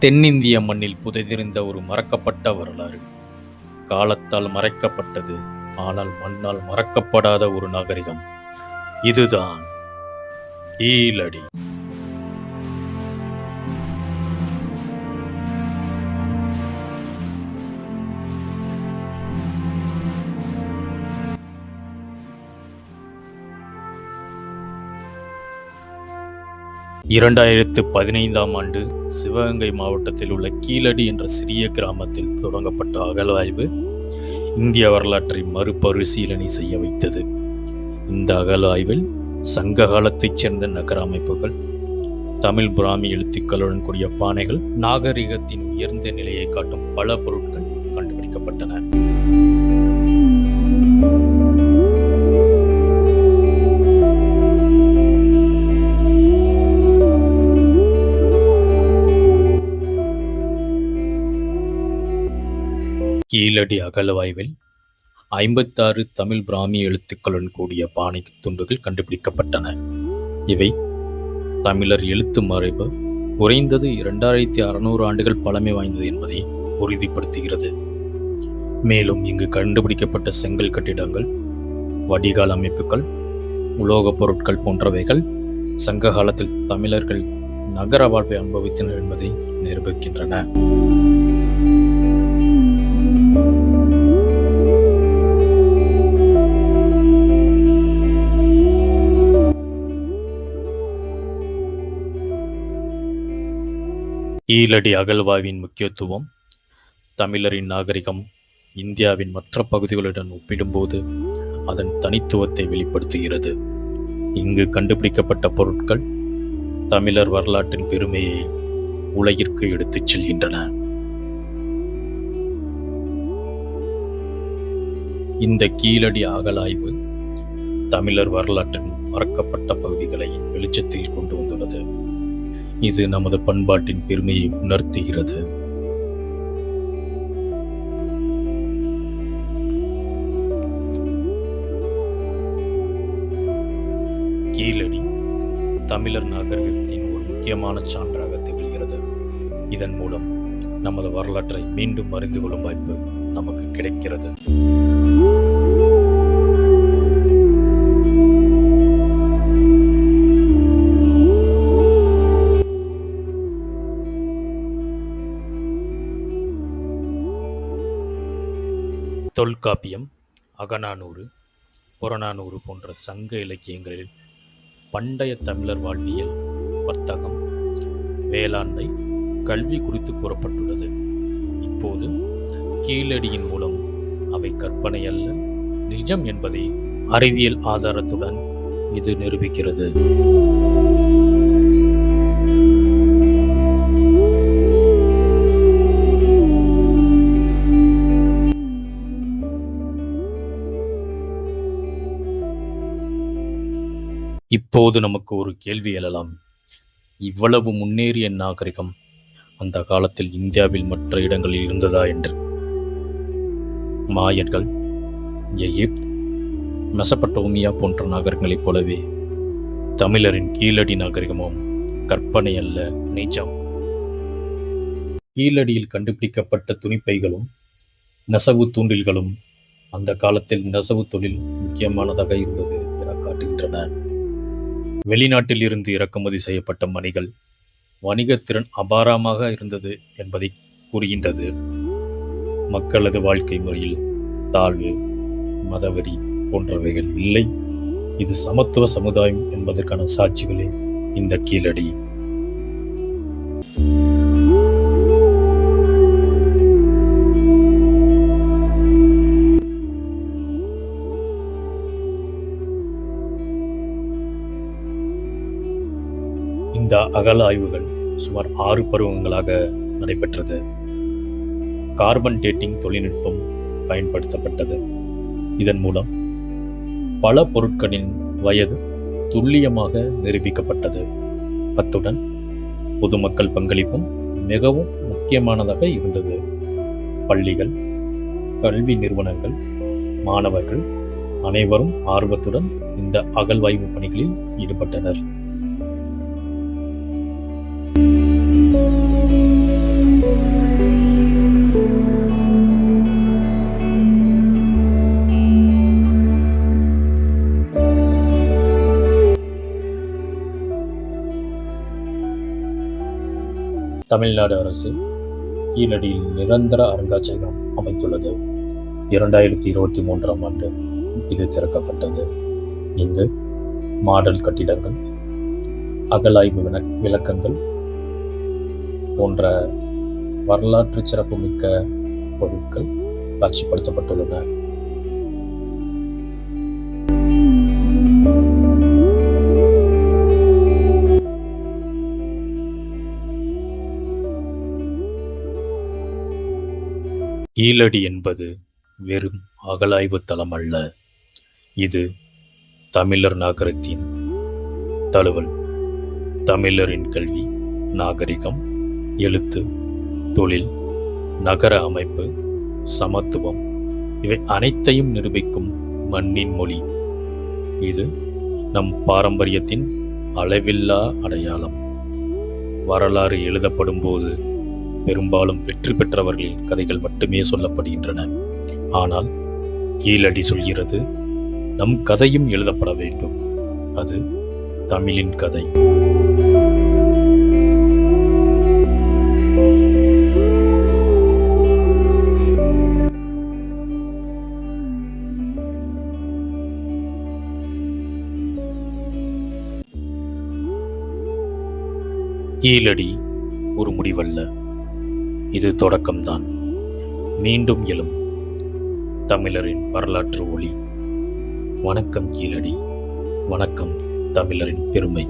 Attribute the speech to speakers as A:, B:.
A: தென்னிந்திய மண்ணில் புதைந்திருந்த ஒரு மறக்கப்பட்ட வரலாறு. காலத்தால் மறைக்கப்பட்டது, ஆனால் மண்ணால் மறக்கப்படாத ஒரு நாகரிகம். இதுதான் கீழடி. இரண்டாயிரத்து 15ஆம் ஆண்டு சிவகங்கை மாவட்டத்தில் உள்ள கீழடி என்ற சிறிய கிராமத்தில் தொடங்கப்பட்ட அகழ்வாய்வு இந்திய வரலாற்றை மறுபரிசீலனை செய்ய வைத்தது. இந்த அகழ்வாய்வில் சங்க காலத்தைச் சேர்ந்த நகர அமைப்புகள், தமிழ் பிராமி எழுத்துக்களுடன் கூடிய பானைகள், நாகரிகத்தின் உயர்ந்த நிலையை காட்டும் பல பொருட்கள் கண்டுபிடிக்கப்பட்டன. கீழடி அகழ்வாய்வில் 56 தமிழ் பிராமி எழுத்துக்களுடன் கூடிய பானை துண்டுகள் கண்டுபிடிக்கப்பட்டன. இவை தமிழர் எழுத்து மரபு குறைந்தது 2600 ஆண்டுகள் பழமை வாய்ந்தது என்பதை உறுதிப்படுத்துகிறது. மேலும் இங்கு கண்டுபிடிக்கப்பட்ட செங்கல் கட்டிடங்கள், வடிகால் அமைப்புகள், உலோகப் பொருட்கள் போன்றவைகள் சங்க காலத்தில் தமிழர்கள் நகர வாழ்வை அனுபவித்தனர் என்பதை நிரூபிக்கின்றன. கீழடி அகழ்வாய்வின் முக்கியத்துவம். தமிழரின் நாகரிகம் இந்தியாவின் மற்ற பகுதிகளுடன் ஒப்பிடும்போது அதன் தனித்துவத்தை வெளிப்படுத்துகிறது. இங்கு கண்டுபிடிக்கப்பட்ட பொருட்கள் தமிழர் வரலாற்றின் பெருமையை உலகிற்கு எடுத்துச் செல்கின்றன. இந்த கீழடி அகழாய்வு தமிழர் வரலாற்றின் மறக்கப்பட்ட பகுதிகளை வெளிச்சத்தில் கொண்டு வந்துள்ளது. இது நமது பண்பாட்டின் பெருமையை உணர்த்துகிறது. கீழடி தமிழர் நாகரிகத்தின் ஒரு முக்கியமான சான்றாக திகழ்கிறது. இதன் மூலம் நமது வரலாற்றை மீண்டும் அறிந்து கொள்ளும் வாய்ப்பு நமக்கு கிடைக்கிறது. தொல்காப்பியம், அகநானூறு, புறநானூறு போன்ற சங்க இலக்கியங்களில் பண்டைய தமிழர் வாழ்வியல், வர்த்தகம், வேளாண்மை, கல்வி குறித்து கூறப்பட்டுள்ளது. இப்போது கீழடியின் மூலம் அவை கற்பனை அல்ல, நிஜம் என்பதை அறிவியல் ஆதாரத்துடன் இது நிரூபிக்கிறது. இப்போது நமக்கு ஒரு கேள்வி எழலாம். இவ்வளவு முன்னேறிய நாகரிகம் அந்த காலத்தில் இந்தியாவில் மற்ற இடங்களில் இருந்ததா என்று. மாயர்கள், எகிப்து, மெசபடோமியா போன்ற நாகரிகங்களைப் போலவே தமிழரின் கீழடி நாகரிகமும் கற்பனை அல்ல, நிஜம். கீழடியில் கண்டுபிடிக்கப்பட்ட துணிப்பைகளும் நெசவு தூண்டில்களும் அந்த காலத்தில் நெசவு தொழில் முக்கியமானதாக இருந்தது என காட்டுகின்றன. வெளிநாட்டில் இருந்து இறக்குமதி செய்யப்பட்ட மணிகள் வணிகத்திறன் அபாரமாக இருந்தது என்பதை கூறுகின்றது. மக்களது வாழ்க்கை முறையில் தாழ்வு, மதவெறி போன்றவைகள் இல்லை. இது சமத்துவ சமுதாயம் என்பதற்கான சாட்சிகளே இந்த கீழடி. இந்த அகழாய்வுகள் சுமார் 6 பருவங்களாக நடைபெற்றது. கார்பன் டேட்டிங் தொழில்நுட்பம் பயன்படுத்தப்பட்டது. இதன் மூலம் பல பொருட்களின் வயது துல்லியமாக நிரூபிக்கப்பட்டது. அத்துடன் பொதுமக்கள் பங்களிப்பும் மிகவும் முக்கியமானதாக இருந்தது. பள்ளிகள், கல்வி நிறுவனங்கள், மாணவர்கள் அனைவரும் ஆர்வத்துடன் இந்த அகழ்வாய்வு பணிகளில் ஈடுபட்டனர். தமிழ்நாடு அரசு கீழடியில் நிரந்தர அருங்காட்சியகம் அமைத்துள்ளது. 2023ஆம் ஆண்டு இது திறக்கப்பட்டது. இங்கு மாடல் கட்டிடங்கள், அகழாய்வு விளக்கங்கள் போன்ற வரலாற்று சிறப்புமிக்க பொருட்கள் காட்சிப்படுத்தப்பட்டுள்ளன. கீழடி என்பது வெறும் அகழாய்வு தளம் அல்ல. இது தமிழர் நாகரிகத்தின் தழுவல். தமிழரின் கல்வி, நாகரிகம், எழுத்து, தொழில், நகர அமைப்பு, சமத்துவம் இவை அனைத்தையும் நிரூபிக்கும் மண்ணின் மொழி. இது நம் பாரம்பரியத்தின் அளவில்லா அடையாளம். வரலாறு எழுதப்படும் போது பெரும்பாலும் வெற்றி பெற்றவர்களின் கதைகள் மட்டுமே சொல்லப்படுகின்றன. ஆனால் கீழடி சொல்கிறது, நம் கதையும் எழுதப்பட வேண்டும். அது தமிழின் கதை. கீழடி ஒரு முடிவல்ல, இது தொடக்கம்தான். மீண்டும் எழும் தமிழரின் வரலாற்று ஒளி. வணக்கம் கீழடி, வணக்கம் தமிழரின் பெருமை.